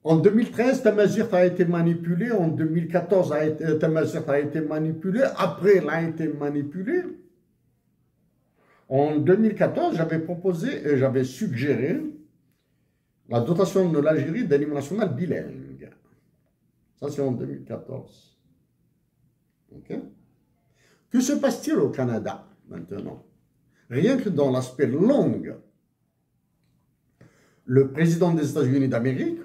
En 2013, Tamazight a été manipulé. En 2014, Tamazight a été manipulé. Après, il a été manipulé. En 2014, j'avais proposé et j'avais suggéré la dotation de l'Algérie d'un hymne national bilingue. Ça, c'est en 2014. Okay? Que se passe-t-il au Canada maintenant? Rien que dans l'aspect langue, le président des États-Unis d'Amérique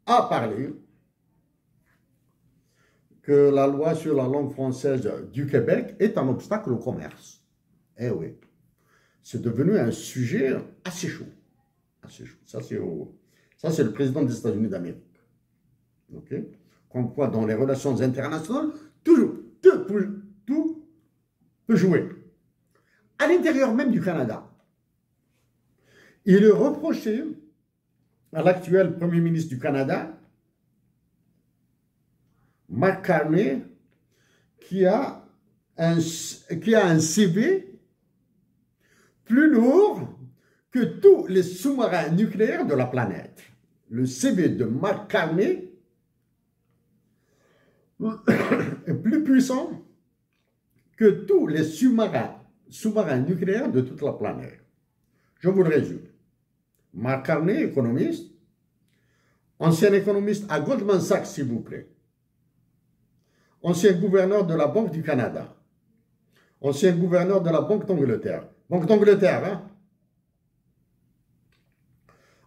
a parlé que la loi sur la langue française du Québec est un obstacle au commerce. Eh oui, c'est devenu un sujet assez chaud. Assez chaud. Ça, c'est le président des États-Unis d'Amérique. OK? Comme quoi, dans les relations internationales, tout peut jouer. À l'intérieur même du Canada, il est reproché à l'actuel Premier ministre du Canada, Mark Carney, qui a un CV plus lourd que tous les sous-marins nucléaires de la planète. Le CV de Mark Carney est plus puissant que tous les sous-marins nucléaires de toute la planète. Je vous le résume. Mark Carney, économiste, ancien économiste à Goldman Sachs, s'il vous plaît, ancien gouverneur de la Banque du Canada, ancien gouverneur de la Banque d'Angleterre, hein?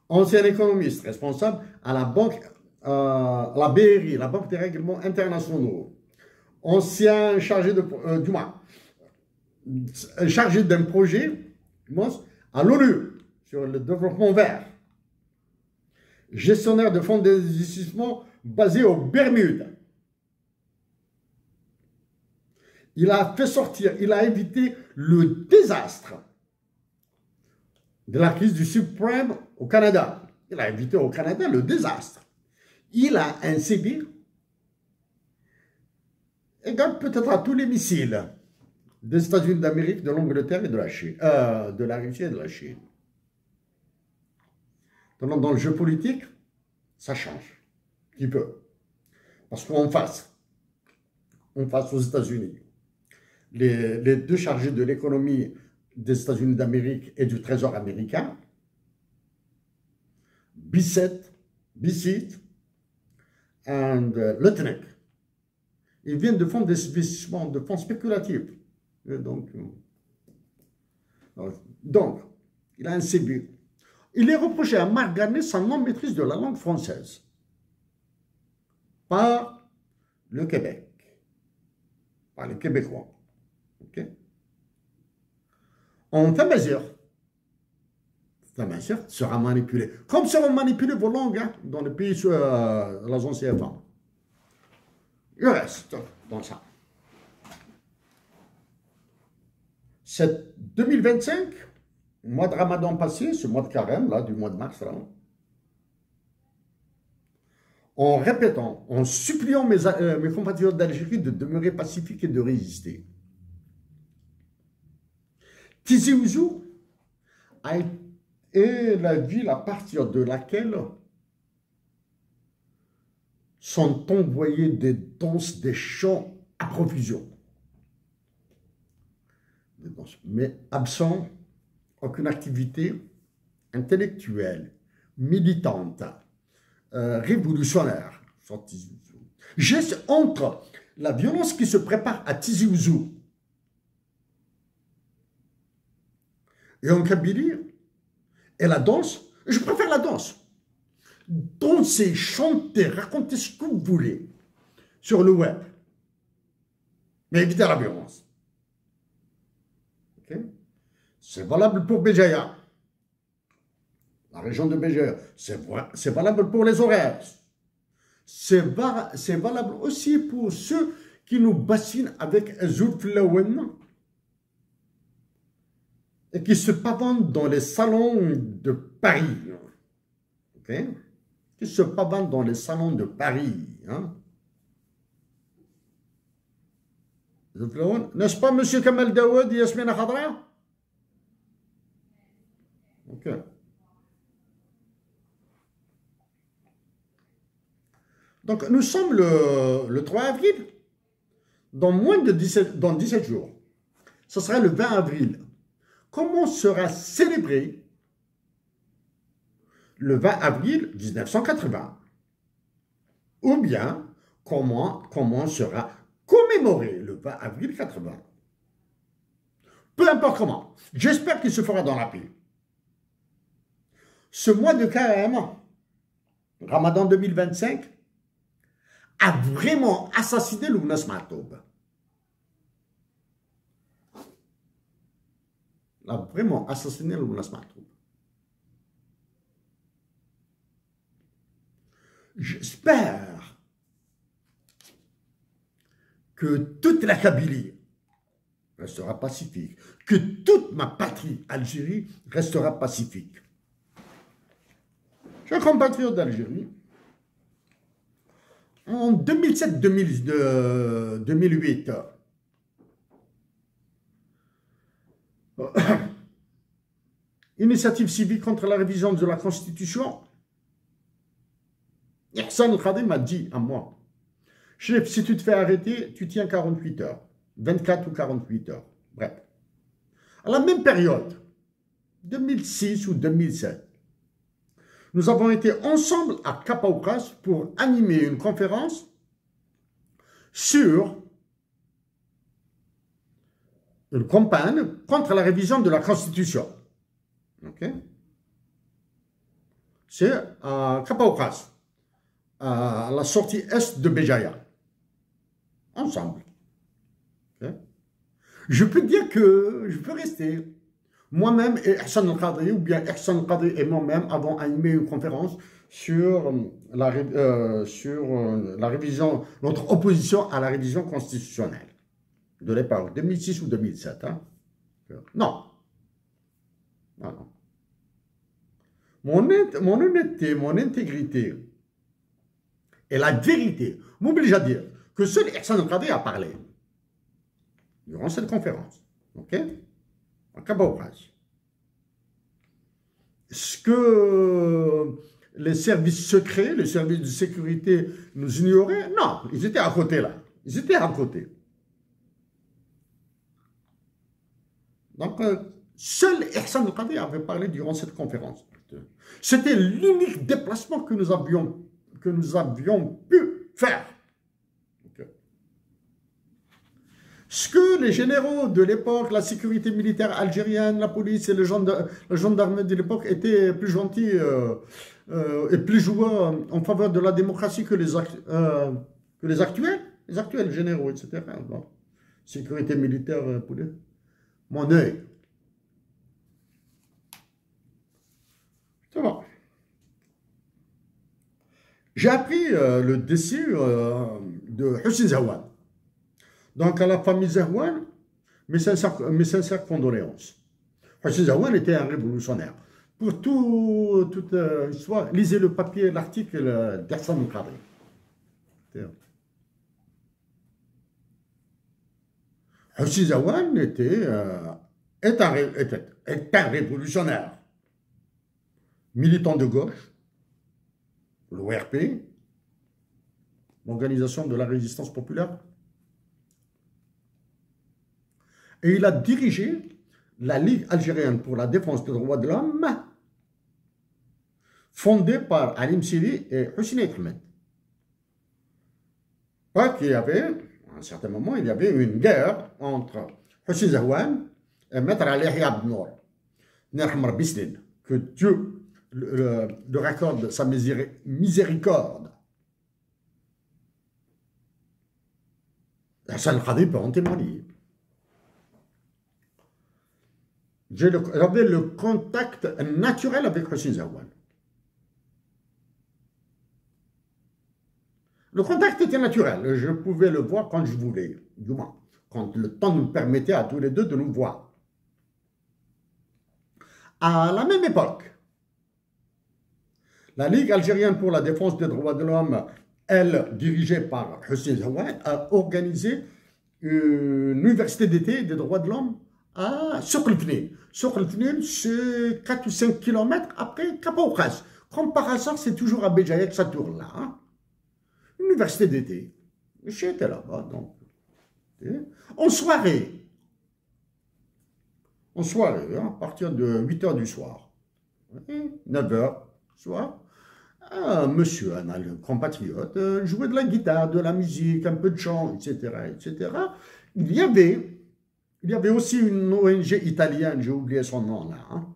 Ancien économiste responsable à la banque, la BRI, la Banque des règlements internationaux, ancien chargé chargé d'un projet à l'ONU sur le développement vert, gestionnaire de fonds d'investissement basé aux Bermudes. Il a fait sortir, il a évité le désastre de la crise du subprime au Canada. Il a évité au Canada le désastre. Il a un CV égal peut-être à tous les missiles des États-Unis d'Amérique, de l'Angleterre et de la Chine, de la Russie et de la Chine. Dans le jeu politique, ça change un petit peu. Parce qu'en face aux États-Unis, les deux chargés de l'économie des États-Unis d'Amérique et du Trésor américain, Bissett et Lutnick, ils viennent de fonds d'investissement, de fonds spéculatifs. Et donc, il a un CV. Il est reproché à Mark Carney sa non-maîtrise de la langue française par le Québec, par les Québécois. Okay? En Tamazight sera manipulé, comme seront manipulées vos langues hein, dans les pays de la zone CFA. Il reste dans ça. C'est 2025, mois de Ramadan passé, ce mois de carême, là, du mois de mars, là, en répétant, en suppliant mes compatriotes d'Algérie de demeurer pacifiques et de résister. Tizi Ouzou est la ville à partir de laquelle sont envoyés des danses, des chants à profusion. Mais absent aucune activité intellectuelle, militante, révolutionnaire. Geste entre la violence qui se prépare à Tizi Ouzou et en Kabylie et la danse, je préfère la danse. Danser, chanter, raconter ce que vous voulez sur le web, mais évitez la violence. Okay? C'est valable pour Béjaïa, la région de Béjaïa. C'est valable pour les horaires. C'est valable aussi pour ceux qui nous bassinent avec Zulflawen et qui se pavanent dans les salons de Paris. Okay? Qui se pavanent dans les salons de Paris. Hein? N'est-ce pas, M. Kamal Daoud et Yasmina Khadra? Ok. Donc, nous sommes le 3 avril, dans 17 jours. Ce sera le 20 avril. Comment sera célébré le 20 avril 1980? Ou bien, comment sera commémoré le 20 avril 80? Peu importe comment. J'espère qu'il se fera dans la paix. Ce mois de carême, Ramadan 2025, a vraiment assassiné le Nas Matoub. A vraiment assassiné le Nas Matoub. J'espère que toute la Kabylie restera pacifique, que toute ma patrie, Algérie, restera pacifique. Chers compatriotes d'Algérie, en 2007-2008, initiative civique contre la révision de la Constitution, Ihsan El-Khadi m'a dit à moi, chef, si tu te fais arrêter, tu tiens 48 heures, 24 ou 48 heures, bref. À la même période, 2006 ou 2007, nous avons été ensemble à Kapaoukas pour animer une conférence sur une campagne contre la révision de la Constitution. Okay? C'est à Kapaoukas, à la sortie est de Béjaïa. Ensemble. Okay? Je peux dire que je peux rester. Moi-même et Ihsan El-Khadi, ou bien Ihsan El-Khadi et moi-même avons animé une conférence sur la révision, notre opposition à la révision constitutionnelle de l'époque, 2006 ou 2007. Hein? Non. Non, non. Mon honnêteté, mon intégrité et la vérité m'obligent à dire que seul Ihsan El-Khadi a parlé durant cette conférence. Ok? À Kabaouras. Est-ce que les services secrets, les services de sécurité nous ignoraient? Non, ils étaient à côté là. Ils étaient à côté. Donc, seul Ihsan El-Khadi avait parlé durant cette conférence. C'était l'unique déplacement que nous avions pu faire. Ce que les généraux de l'époque, la sécurité militaire algérienne, la police et le gendarme de l'époque étaient plus gentils et plus joueurs en faveur de la démocratie que les actuels généraux, etc. Bon. Sécurité militaire, police. Mon œil. C'est bon. J'ai appris le décès de Hussein Zawan. Donc, à la famille Zawan, mes sincères condoléances. Hussein Zawan était un révolutionnaire. Pour toute histoire, lisez le papier, l'article d'Ihsan El-Khadi. Hussein Zawan est un révolutionnaire. Militant de gauche, l'ORP, l'Organisation de la Résistance Populaire. Et il a dirigé la Ligue algérienne pour la défense des droits de l'homme, fondée par Alim Siri et Hussein Ahmed. Qu'il y avait, à un certain moment, il y avait une guerre entre Hussein Zawan et Maître Ali Abd Nour, que Dieu leur accorde sa miséricorde. Ihsan El-Khadi peut en témoigner. J'avais le contact naturel avec Hussein Zawan. Le contact était naturel. Je pouvais le voir quand je voulais, du moins, quand le temps nous permettait à tous les deux de nous voir. À la même époque, la Ligue algérienne pour la défense des droits de l'homme, elle, dirigée par Hussein Zawan, a organisé une université d'été des droits de l'homme à Souk El-Fnine. Souk El-Fnine, c'est 4 ou 5 km après Kapaoukas. Comme par hasard, c'est toujours à Béjaïa que ça tourne là. Hein. Une l'université d'été. J'étais là-bas, donc. En soirée, hein, à partir de 8 h du soir, 9 h du soir, un monsieur, un compatriote, jouait de la guitare, de la musique, un peu de chant, etc., etc. Il y avait aussi une ONG italienne, j'ai oublié son nom là. Hein.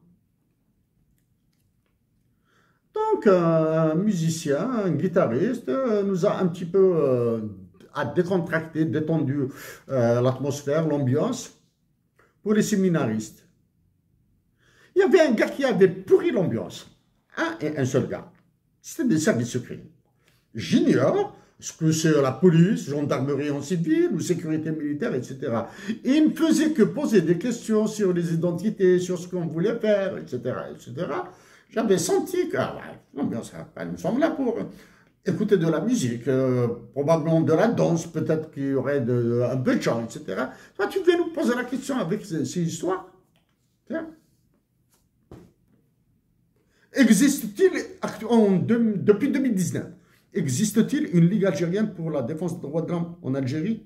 Donc, un musicien, un guitariste, nous a un petit peu a décontracté, détendu l'atmosphère, l'ambiance pour les séminaristes. Il y avait un gars qui avait pourri l'ambiance. Un seul gars. C'était des services secrets. J'ignore ce que c'est la police, gendarmerie en civil ou sécurité militaire, etc. Et il ne faisait que poser des questions sur les identités, sur ce qu'on voulait faire, etc., etc. J'avais senti que l'ambiance, nous sommes là pour écouter de la musique, probablement de la danse, peut-être qu'il y aurait un peu de chant, etc. Toi, tu devais nous poser la question avec ces histoires. Tiens. Existe-t-il, depuis 2019, existe-t-il une Ligue algérienne pour la défense des droits de l'homme en Algérie?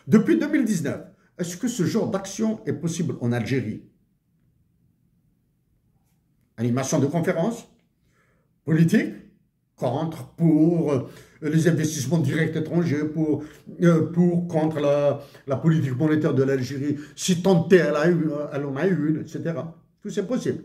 Depuis 2019, est-ce que ce genre d'action est possible en Algérie? Animation de conférences, politique, contre, pour les investissements directs étrangers, contre la politique monétaire de l'Algérie, si tant est elle en a une, etc. Tout c'est possible.